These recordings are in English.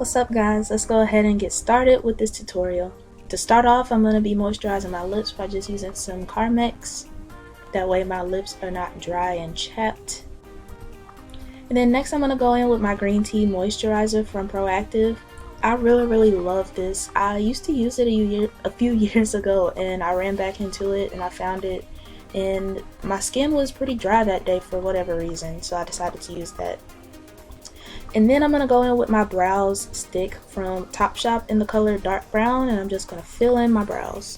What's up guys, let's go ahead and get started with this tutorial. To start off, I'm going to be moisturizing my lips by just using some Carmex. That way my lips are not dry and chapped. And then next I'm going to go in with my green tea moisturizer from Proactive. I really love this. I used to use it a few years ago and I ran back into it and I found it, and my skin was pretty dry that day for whatever reason, so I decided to use that. And then I'm going to go in with my brows stick from Topshop in the color dark brown, and I'm just going to fill in my brows.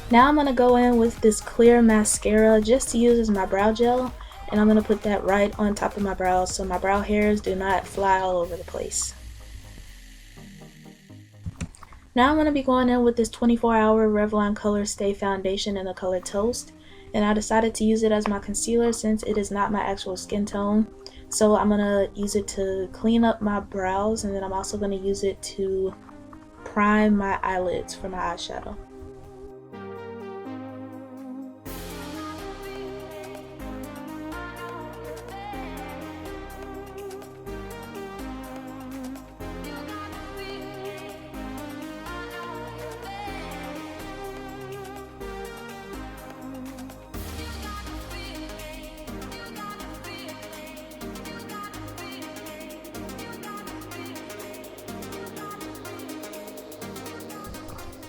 Now I'm going to go in with this clear mascara just to use as my brow gel, and I'm going to put that right on top of my brows so my brow hairs do not fly all over the place. Now I'm going to be going in with this 24-hour Revlon Color Stay Foundation in the color Toast, and I decided to use it as my concealer since it is not my actual skin tone. So I'm going to use it to clean up my brows, and then I'm also going to use it to prime my eyelids for my eyeshadow.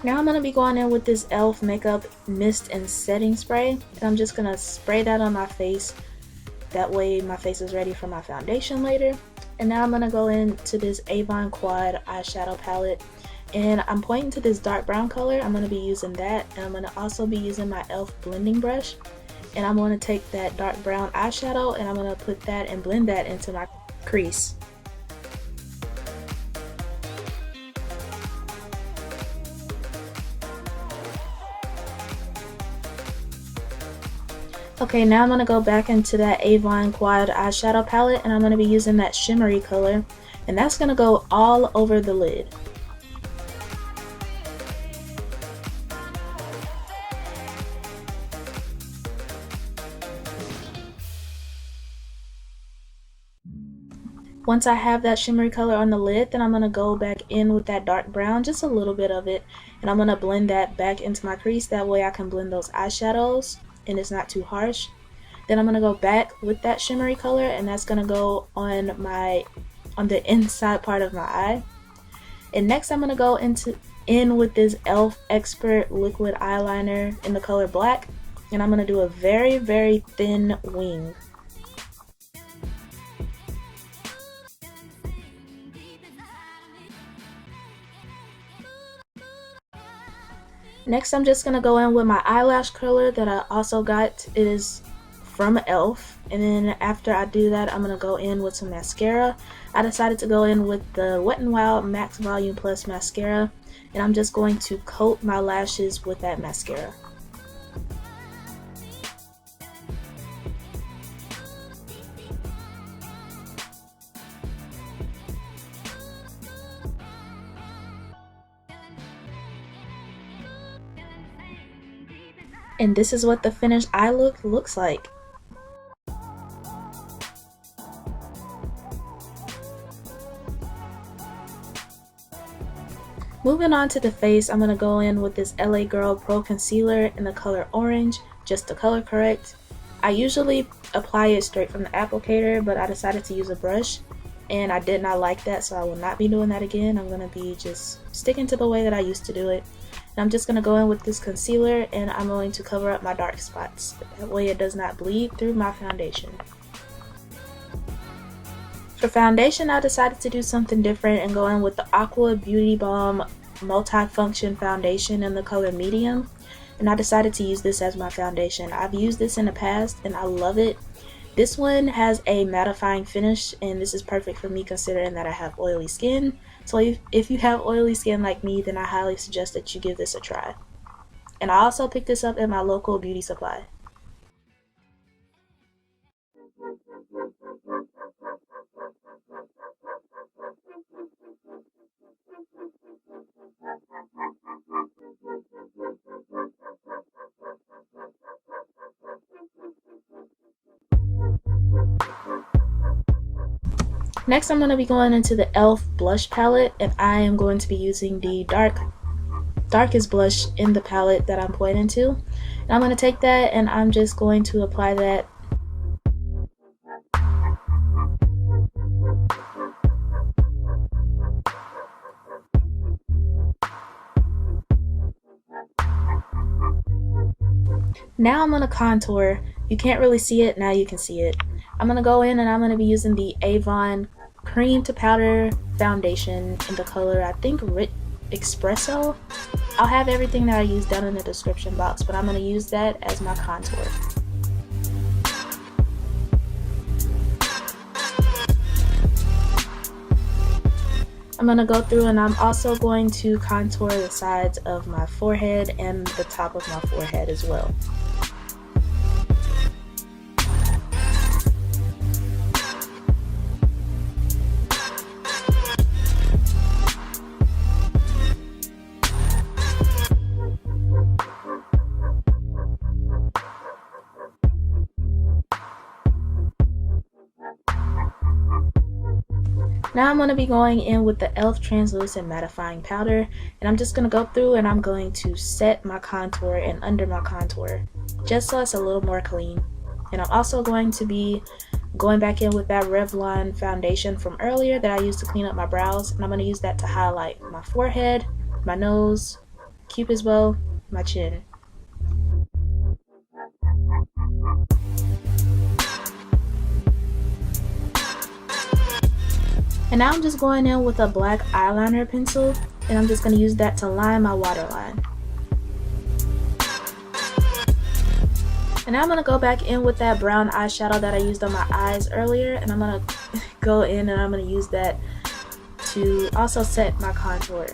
Now I'm going to be going in with this e.l.f. makeup mist and setting spray, and I'm just going to spray that on my face. That way my face is ready for my foundation later. And now I'm going to go into this Avon Quad eyeshadow palette, and I'm pointing to this dark brown color. I'm going to be using that, and I'm going to also be using my e.l.f. blending brush, and I'm going to take that dark brown eyeshadow and I'm going to put that and blend that into my crease. Okay, now I'm going to go back into that Avon Quad eyeshadow palette, and I'm going to be using that shimmery color, and that's going to go all over the lid. Once I have that shimmery color on the lid, then I'm going to go back in with that dark brown, just a little bit of it, and I'm going to blend that back into my crease. That way I can blend those eyeshadows and it's not too harsh. Then I'm going to go back with that shimmery color, and that's going to go on the inside part of my eye. And next I'm going to go in with this e.l.f. Expert liquid eyeliner in the color black, and I'm going to do a very thin wing. Next I'm just going to go in with my eyelash curler that I also got. It is from e.l.f. and then after I do that, I'm going to go in with some mascara. I decided to go in with the Wet n Wild Max Volume Plus mascara, and I'm just going to coat my lashes with that mascara. And this is what the finished eye look looks like. Moving on to the face, I'm going to go in with this LA Girl Pro Concealer in the color orange, just to color correct. I usually apply it straight from the applicator, but I decided to use a brush, and I did not like that, so I will not be doing that again. I'm going to be just sticking to the way that I used to do it. And I'm just going to go in with this concealer, and I'm going to cover up my dark spots. That way it does not bleed through my foundation. For foundation, I decided to do something different and go in with the Aqua Beauty Balm Multifunction Foundation in the color medium. And I decided to use this as my foundation. I've used this in the past and I love it. This one has a mattifying finish, and this is perfect for me considering that I have oily skin. So if you have oily skin like me, then I highly suggest that you give this a try. And I also picked this up at my local beauty supply. Next, I'm going to be going into the e.l.f. blush palette, and I am going to be using the darkest blush in the palette that I'm pointing to. And I'm going to take that and I'm just going to apply that . Now I'm going to contour. You can't really see it, now you can see it. I'm going to go in and I'm going to be using the Avon Cream to Powder Foundation in the color, I think, Espresso. I'll have everything that I use down in the description box, but I'm going to use that as my contour. I'm going to go through and I'm also going to contour the sides of my forehead and the top of my forehead as well. Now I'm going to be going in with the e.l.f. translucent mattifying powder, and I'm just going to go through and I'm going to set my contour and under my contour just so it's a little more clean. And I'm also going to be going back in with that Revlon foundation from earlier that I used to clean up my brows, and I'm going to use that to highlight my forehead, my nose, Cupid's bow, my chin. And now I'm just going in with a black eyeliner pencil, and I'm just going to use that to line my waterline. And now I'm going to go back in with that brown eyeshadow that I used on my eyes earlier, and I'm going to go in and I'm going to use that to also set my contour.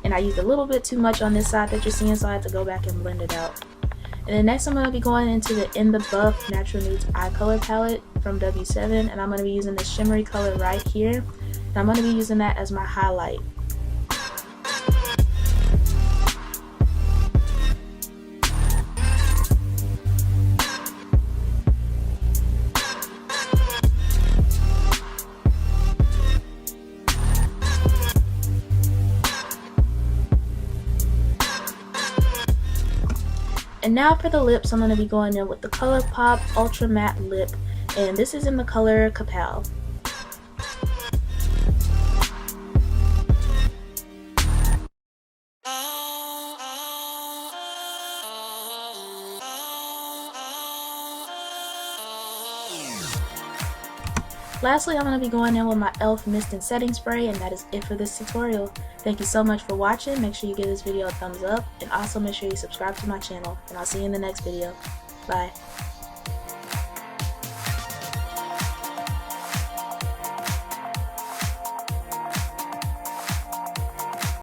And I used a little bit too much on this side that you're seeing, so I had to go back and blend it out. And then next I'm going to be going into the In the Buff Natural Nudes Eye Color Palette from W7, and I'm going to be using the shimmery color right here, and I'm going to be using that as my highlight. And now for the lips, I'm going to be going in with the ColourPop Ultra Matte Lip, and this is in the color Capel. Lastly, I'm going to be going in with my e.l.f. Mist and Setting Spray, and that is it for this tutorial. Thank you so much for watching. Make sure you give this video a thumbs up, and also make sure you subscribe to my channel, and I'll see you in the next video. Bye.